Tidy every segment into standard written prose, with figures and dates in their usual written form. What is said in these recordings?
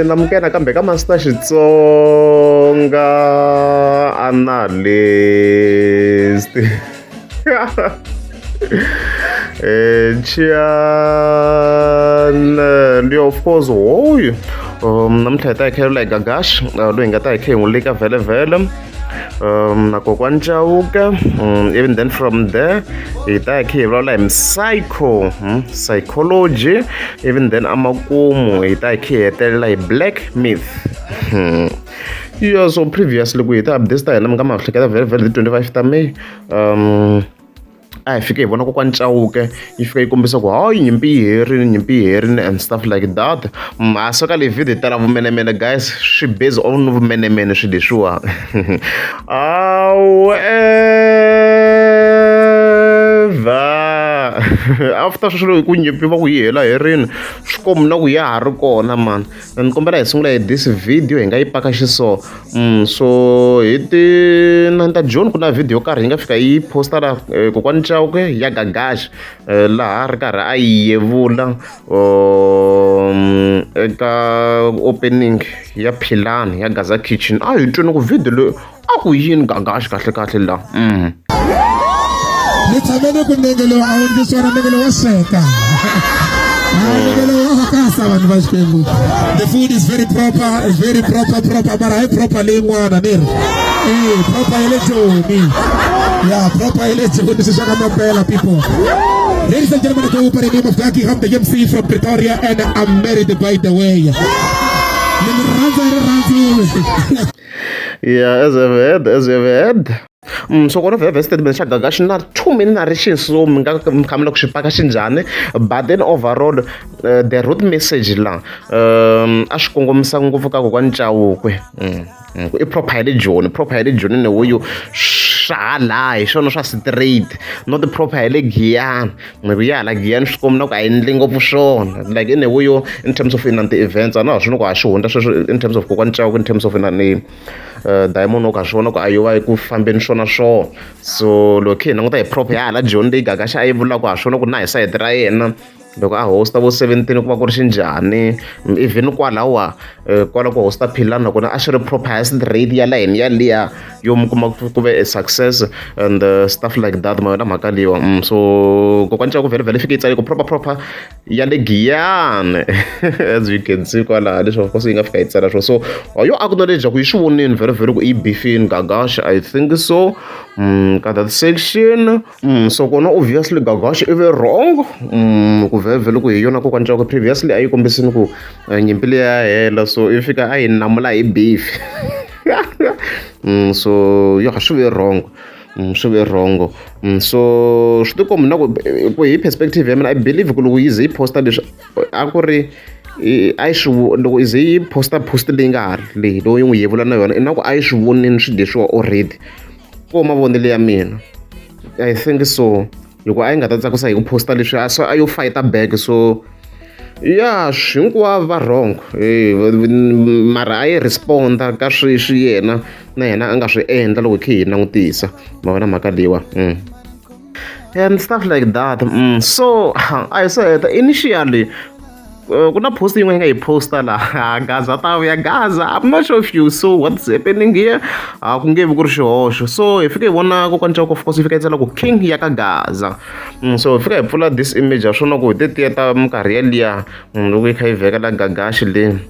namukela kambe ka Master Xitsonga analyst. Chiyani of course hoy namhla hi ta hi khelula Gagash loyi hi nga ta hi khe hi n'wi leka vhele vhele na kokwana Chauke. Even then from there hi ta hi khe hi vulavula hi psychology. Even then amakumu hi ta hi khe hi hetelela hi black myth. Yeah, so previously ku hi ta updates ta hina mi nga ma hleketa vhele vhele hi 25 ta May. A hi fike hi vona kokwana Chauke yi fika yi kombisa ku hayi nyimpi yi herini and stuff like that. A soka leyi video hi tala vumenemene guys, swi based on vumenemene swi leswiwa. After sweswo ku nyimpi va ku yi hela herini swi kombi na ku ya ha ri kona man. Ni kombela hi sungula hi this video hi nga yi paka xiso. So hi ti 9 ta June ku na video yo karhi hi nga fika yi posta la kokwana Chauke ya Gagash laha ri karhi a yi yevula eka opening ya Philani ya Gaza Kitchen. A hi twini ku video leyi a ku yini Gagash kahle kahle la. Nitamani kunengelo awundiswana nengelo waseka. The food is very proper, but I properly wanna proper electronic. Yeah, proper electronic. This is Shakamapela people. Ladies and gentlemen, I go by the name of Gaki. I'm the MC from Pretoria, and I'm married by the way. Yeah, as I've heard. So kona vhele statement xa Gagash na 2 minute narration, so mi nga kha mi la ku swi paka xinjhani, but then overall the root message la a swi kongomisa ngopfu ka kokwana Chauke. I proper hi le Joni ne wo yo swa la hi swona swa straight, not the proper hi le Giyani. Maybe ya la Giyani swi kombi na ku a endli ngopfu swona, like in wo yo in terms of inana ti-events a na ha swona ku a swi hundla sweswo in terms of kokwana Chauke, in terms of inani Diamond o ka swona ku a yo va ku fambeni swona swona. So loko hi languta hi proper ya hala Joni leyi Gagash a yi vula ku ha swona ku na hi sayiti ra yena loko a hosta vo 17 ku va ku ri xinjhani. Even kwalawa kwala ku hosta Philani nakona a swi ri proper straight ya la hini yaliya yo mi kuma ku ve a success and stuff like that ma yona mhaka leyiwa. So kokwana Chauke vhele fike yi tsale ku proper ya le Giyani as you can see kwalaha leswi of course yi nga fika yi tsala swona. So yo acknowledge ku yi swi vonini vhele ku i beefini Gagash, I think so ka that section. So kona obviously Gagash i ve wrong ku vhele ku hi yona kokwana Chauke previously a yi kombisini ku nyimpi leyi ya hela, so i fika a hi namula hi beef. So yo swi ve wrong. So swi tikombi na ku hi perspective ya mina I believe ku loko yi ze yi posta leswi a ku ri a yi swi loko yi ze yi post leyi nga ha ri leyi lowu yi n'wi yevula na yona na ku a yi swi vonini swi leswiwa already. Ko mavonele ya mina I think so. Loko a yi nga ta tsakisa hi ku posta leswi a yo fighta back. So yeah, hinkwavo va wrong mara a yi responda ka sweswi yena na yena a nga swi endla loko hi langutisa ma vona mhaka leyiwa and stuff like that. So a hi se heta initially ku na post yin'wana yi nga yi posta laha Gaza ta vuya Gaza, I'm not sure if you saw what's happening here. Ku nge vi ku ri xihoxo. So hi fika hi vona kokwana Chauke of course hi fika yi tsala ku king ya ka Gaza. So hi fika hi pfula this image ya swona ku hi tetiya ta minkarhi yaliya loko yi kha yi vhekela Gagash le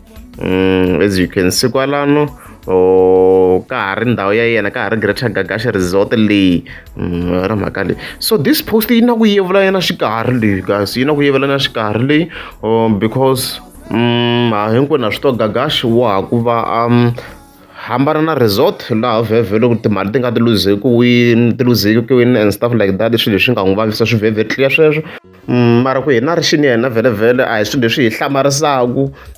as you can see kwalano ka ha ri ndhawu ya yena, ka ha ri Greater Gagash resort leyi ra mhaka leyi. So this post yi na ku yevula yena xikarhi leyi guys, yi na ku yevula na xikarhi leyi because hinkwenu na swi twa Gagash wa ku va hambana na resort laha vhele ku timali ti nga ti luzekiwini and stuff like that. Swilo leswi nga n'wi vavisa swi vhele clear sweswo. Mara ku hina rixini yena vhele a hi swilo leswi hi hlamarisaka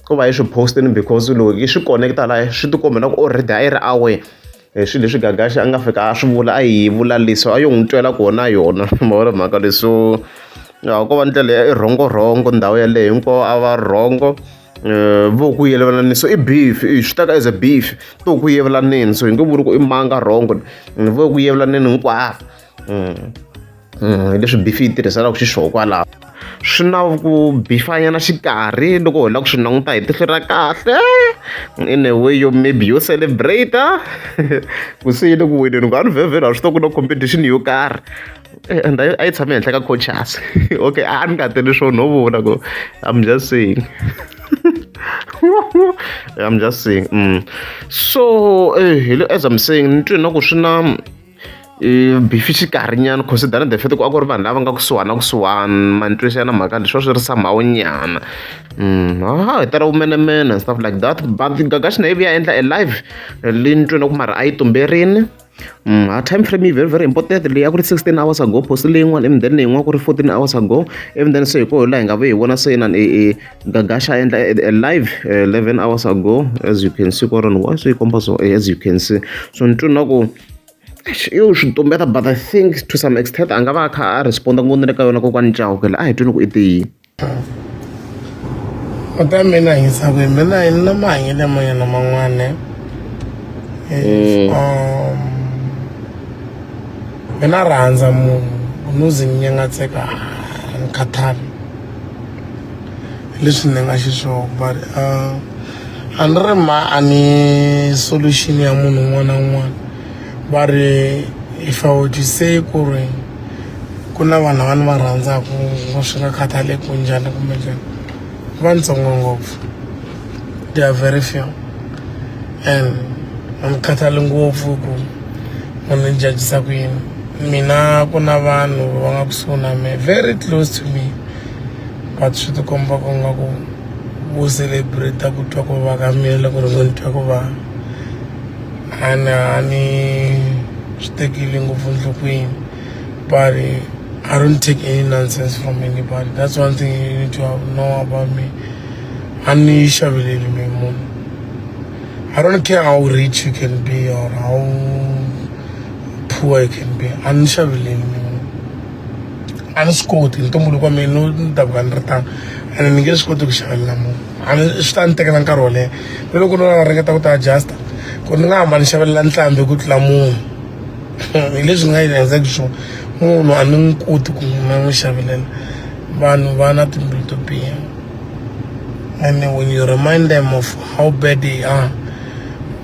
ku va hi swi postini because loko yi swi connecta laha swi tikombi na ku already a yi ri aware swilo leswi Gagash a nga fika a swi vula a hi vula leswi a yo n'wi twela kona yona ma vona mhaka leyi. So ko va ndlela ya i rhongo ndhawu yaleyo hinkwavo a va rhongo vo ku yelelanini. So i beef swi ta ka as a beef to ku yevelanini, so hi nge vuli ku i manga rhongo vo ku yevelanini hinkwavo. hi leswi beef yi tirhisanaka xiswona kwalaho swi na ku bifanyana xikarhi loko hi lava ku swi languta hi tihlo ra kahle in a way yo maybe yo celebrate ku se yi le ku wineni ku a ni vhevhela a swi tiva ku na competition yo karhi and a yi tshame henhla ka coaches okay a ni nga teli swo no vona ku I'm just saying I'm just saying so as I'm saying ni twi na ku swi na bifi xikarhinyana considering the fact ku a ku ri vanhu lava nga kusuhana mantwisana mhaka leswi swi ri somehow nyana hi tala vumenemene and stuff like that but Gagash na ivi ya endla a live leyi ni twi na ku mara a yi tumberini time frame yi very very important leyi a ku ri 16 hours ago post leyin'wana and then leyin'wana ku ri 14 hours ago and then se hi koho laha hi nga ve hi vona se inani Gagash a endla a live 11 hours ago as you can see koron wa so yi komba so as you can see so ni twi na ku yo swi tumbeta but I think to some extent a nga va a kha a responda ngopfu le ka yona kokwani Chauke a hi twini ku i tiyini Ota mina hisabu mina ina mahanyele man'wana man'wana mina rhandza munhu no zi nyengatseka nkhathali leswi ni nga xiswona but a ni ri a ni solution ya munhu un'wana na un'wana but if I were to say ku ri ku na vanhu lava ni va rhandzaka swi nga khathaleki ku njhani kumbe njhani vantsongo ngopfu they are very few and a ni khathali ngopfu ku munhu ni judgisa ku yini mina ku na vanhu va nga kusuhi na me very close to me but swi tikomba ku nga ku vo celebrate ku twa ku va ka mina loko ni ngo ni twa ku va a ni swi tekile ngopfu enhlokweni but I don't take any nonsense from anybody. That's one thing you need to know about me. I don't care how rich you can be or how poor you can be. I'm scored in Tomulu no Davanrata and I get scored to Shalam. I'm stand taking a carole. We don't go to regata with adjust. Couldn't have Shavelan and the good lamoon. Listen, I exactly. Munhu a ni n'wi koti ku na n'wi xavelela vanhu va na timbilu to biha and when you remind them of how bad they are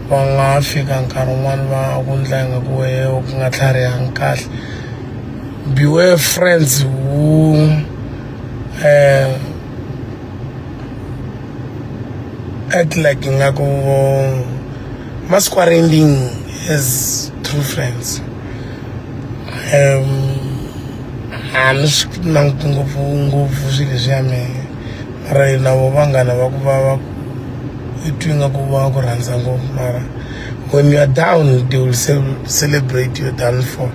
va nga fika nkarhi wun'wana va ku ndla nga ku wehe ku nga tlharihanga kahle beware friends who act like ingaku masquerading as true friends. A ni swi languti ngopfu swilo leswiya mehe mara na vo vanghana va ku va i twi nga ku va ku rhandza ngopfu mara when you are down they will celebrate your downfall.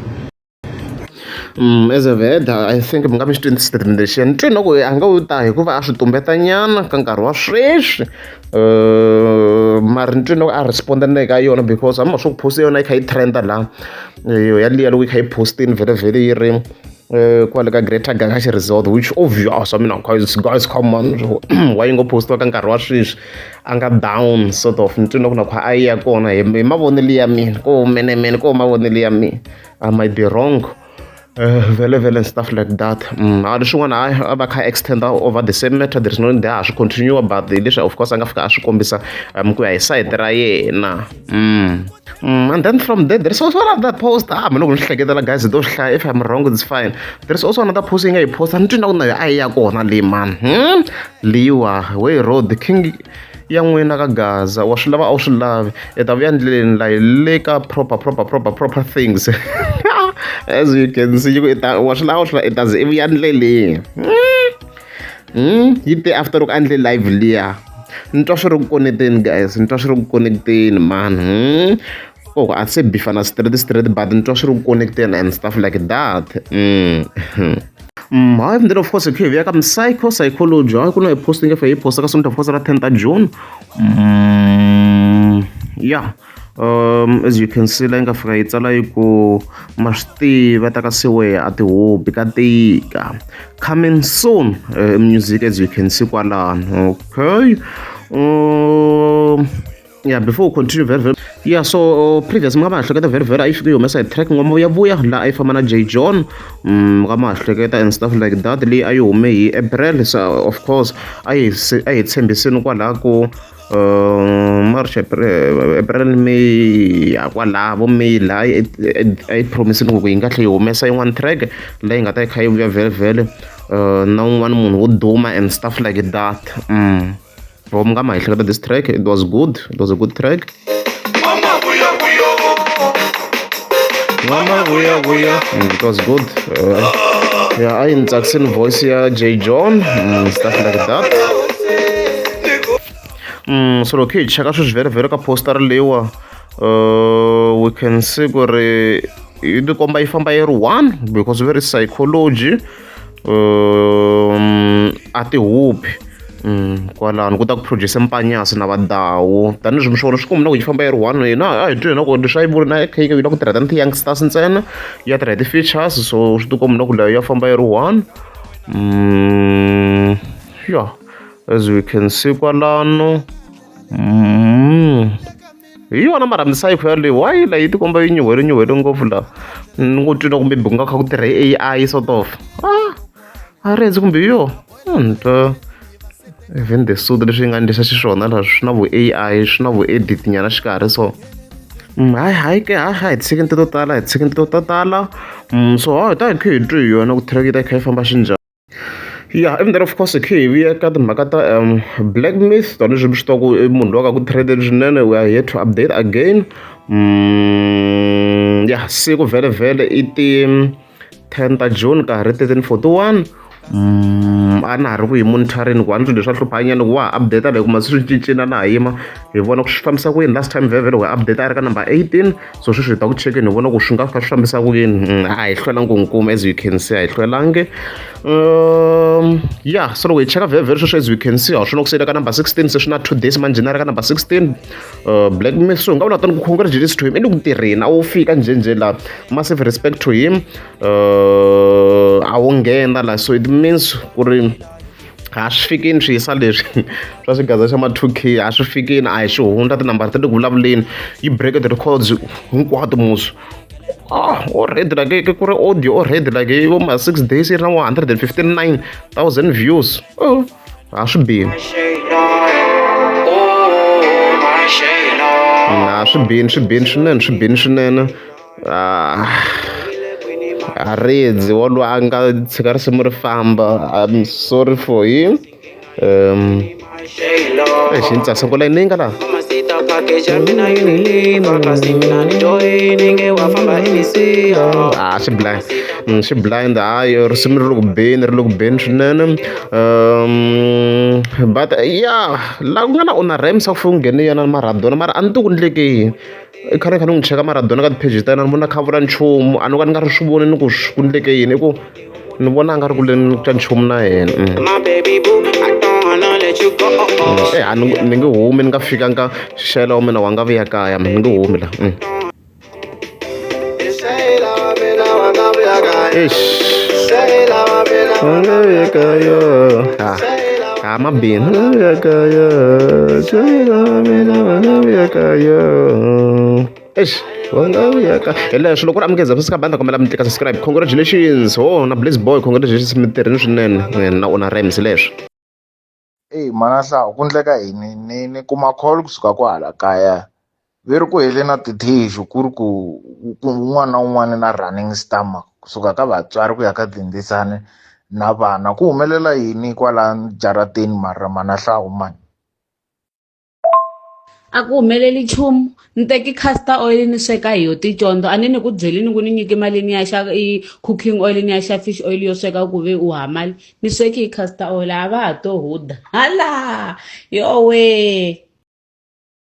As a vet I think mi nga mi xi twini statement lexiya ni twi na ku a nga wu ta hikuva a swi tumbetanyana ka nkarhi wa sweswi mara ni twi na ku a responda na ka yona because hambi swo ku post yona yi kha yi trenda laha yaliya loko yi kha yi postini vhele yi ri kwale ka Greater Gagash Resort which obvious I mean guys come on why yi ngo postiwa ka nkarhi wa sweswi a nga down sort of ni twi na ku na kha a yi ya kona hi mavonelo ya mina ko menemene ko mavonelo ya mina I might be wrong vele and stuff like that leswin'wana a va kha extend over the same matter there is no there a swi continue but leswi of course a nga fika a swi kombisa ku ya hi side ra yena and then from there is also another post mina loko ni swi hleketela guys do swi hlaya if I'm wrong it's fine there is also another post yi nga yi posta ni twi na ku na a yi ya kona leyi man liwa way road the king ya n'wina ka Gaza wa swi lava a wu swi lavi i ta vuya ndleleni la hi le ka proper things as you can see wa swi lava i ta ze i vuya ndleleni yi te after loko a ndle live liya ni twa swi ri ku connecteni guys ni twa swi ri ku connecteni man I'd say befana straight but ni twa swi ri ku connecteni and stuff like that hayi then of course khe via ka psychology hayi ku na posting efa yi posta ka sonto posta ra 10 June yeah as you can see la nga fika yi tsala yi ku ma swi tiva ta ka siwe a tihobi ka tika coming soon music as you can see kwalano okay Yeah, before we continue very very. Yeah, so previous mga mahleketa very very ayifike humesa track ngoma uyabuya la ayifamba na J John mga mahleketa and stuff like that leyi a yi hume hi April, so of course a hi tshembisini kwala ku March April May kwala vo May la a yi promisini ku yi nga tlhe yi humesa yin'wana track leyi nga ta yi kha yi vuya very very na un'wana munhu wo duma and stuff like that. This track, it was good. It was a good track. It was good. Yeah, I in Jackson voice here, J John, stuff like that. So okay, check out very very ka poster lewa. We can see gore you komba ifamba year 1 because very psychology at the hope. Kwalano ku ta ku produce mpanyasi na vadawu tanihileswi mi swona swi kumbi na ku yi famba yi ri one hina a hi twi na ku leswi a yi vuri na kheke yi na ku tirha tani ti-youngsters ntsena ya tirha hi ti-features, so swi ti kombi na ku leyi ya famba yi ri one. Yeah, as we can see kwalano hi yona mara misayikho yaleyo why la yi ti komba yi nyuhele ngopfu laha ni ngo twi na ku maybe ku nga kha ku tirha hi AI sort of a ri henzi kumbe hi yo even the suit leswi yi nga endlisa xiswona laha swi na vo AI swi na vo edit nyana xikarhi so hayi ke hi tshikini to tala so hi ta hi kha hi twi hi yona ku track yi ta yi kha yi famba xinjhani. Yeah, even there of course kha hi vuya ka timhaka ta Black Myth tanihileswi mi swi tiva ku i munhu loyi a ka ku trade swinene, we are here to update again. Yeah, siku vhele i ti 10 ta June ka ha ri 1341 a na ha ri ku hi monitoring ku a ni twi leswi a hluphanyana ku wa ha update like ma swi cincina na ha yima hi vona ku swi fambisa ku yini. Last time vhele we update a ri ka number 18, so sweswi hi ta ku chekeni hi vona ku swi nga kha swi fambisa ku yini. A hi hlwelangi ku nkumu as you can see, a hi hlwelangi. Yeah, so loko hi cheka vhele sweswi as you can see a swi na ku siyile ka number 16, se swi na 2 days manjhe na ri ka number 16 Black Myth, so hi nga vula tani ku congratulations to him i le ku tirheni a wo fika njhenjhe laha. Massive respect to him. A wo nghena laha, so it means ku ri a swi fikini swi yisa leswi swa xigaza xa ma 2K a swi fikini a hi swi hundza tinambara ta le ku vulavuleni yi break the records hinkwato muso. Already like ku ri audio already like vo ma 6 days yi ri na 159,000 views. A swi bihi swi bihini swinene. A redzi walowo a nga tshika risimu ri famba, I'm sorry for him. Xi ni tsakisa ku layini yi nga laha swi blind hayi risimu ri le ku beni swinene. But yeah, laha ku nga na ona rhymes a ku fanele ku nghene yena Maradona mara a ni ti ku endleke yini i khale kha ni n'wi cheka Maradona ka ti-page ta yena ni vona kha vula nchumu a ni ka ni nga ri swi voni ni ku ku endleke yini hi ku ni vona a nga ri ku leni ka nchumu na yena. Ni nge humi ni nga fikanga xela wa mina wa nga vuya kaya ni nge humi laha. Wa nga vuya kaya mabini wa nga vuya kaya xela wa mina wa nga vuya kaya wa nga vuya kaya hi leswo loko ri amukeza phasi ka banda kombela mi tlika subscribe. Congratulations na Blaze Boy, congratulations mi tirhini swinene na ona rhymes leswi. Manahla ku endleka yini ni kuma call kusuka kwahala kaya ve ri ku hele na tithixu ku ri ku un'wana na un'wana na running stomach kusuka ka vatswari ku ya ka tindzisana na vana. Ku humelela yini kwala jarateni mara Manahla mani? A ku humeleli nchumu ni teki castor oil ni sweka hi yo ticondzo a ni ku byelini ku ni nyiki mali ni ya xa i cooking oil ni ya xa fish oil yo sweka ku ve u hamali ni sweki hi castor oil a va ha to huda hala yowe.